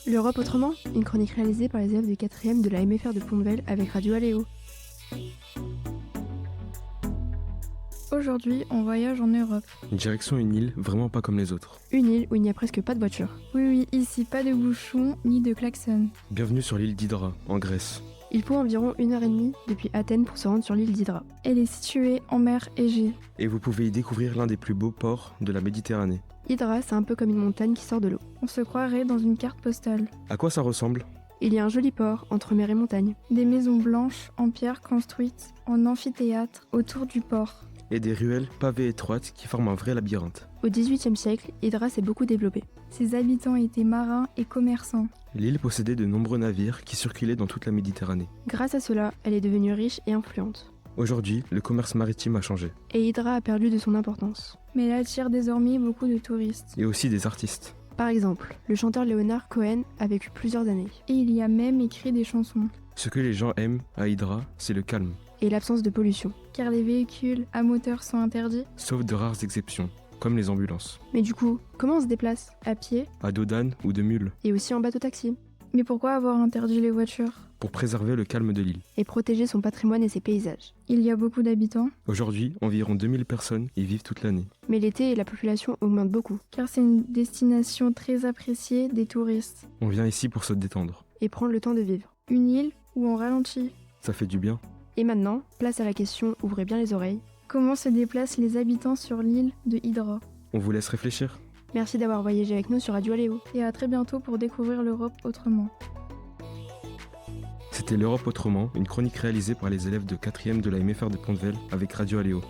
L'Europe autrement, une chronique réalisée par les élèves de 4e de la MFR de Pont-de-Vel avec Radio Aléo. Aujourd'hui, on voyage en Europe. Direction une île vraiment pas comme les autres. Une île où il n'y a presque pas de voitures. Oui, ici pas de bouchons ni de klaxons. Bienvenue sur l'île d'Hydra, en Grèce. Il faut environ 1h30 depuis Athènes pour se rendre sur l'île d'Hydra. Elle est située en mer Égée. Et vous pouvez y découvrir l'un des plus beaux ports de la Méditerranée. Hydra, c'est un peu comme une montagne qui sort de l'eau. On se croirait dans une carte postale. À quoi ça ressemble ? Il y a un joli port entre mer et montagne. Des maisons blanches en pierre construites en amphithéâtre autour du port. Et des ruelles pavées étroites qui forment un vrai labyrinthe. Au XVIIIe siècle, Hydra s'est beaucoup développée. Ses habitants étaient marins et commerçants. L'île possédait de nombreux navires qui circulaient dans toute la Méditerranée. Grâce à cela, elle est devenue riche et influente. Aujourd'hui, le commerce maritime a changé. Et Hydra a perdu de son importance. Mais elle attire désormais beaucoup de touristes. Et aussi des artistes. Par exemple, le chanteur Leonard Cohen a vécu plusieurs années. Et il y a même écrit des chansons. Ce que les gens aiment à Hydra, c'est le calme. Et l'absence de pollution. Car les véhicules à moteur sont interdits. Sauf de rares exceptions, comme les ambulances. Mais du coup, comment on se déplace ? À pied. À dos d'âne ou de mule. Et aussi en bateau-taxi. Mais pourquoi avoir interdit les voitures ? Pour préserver le calme de l'île. Et protéger son patrimoine et ses paysages. Il y a beaucoup d'habitants. Aujourd'hui, environ 2000 personnes y vivent toute l'année. Mais l'été, la population augmente beaucoup. Car c'est une destination très appréciée des touristes. On vient ici pour se détendre. Et prendre le temps de vivre. Une île où on ralentit. Ça fait du bien. Et maintenant, place à la question, ouvrez bien les oreilles. Comment se déplacent les habitants sur l'île de Hydra ? On vous laisse réfléchir. Merci d'avoir voyagé avec nous sur Radio Aléo. Et à très bientôt pour découvrir l'Europe autrement. C'était l'Europe autrement, une chronique réalisée par les élèves de 4e de la MFR de Pont-de-Vel avec Radio Aléo.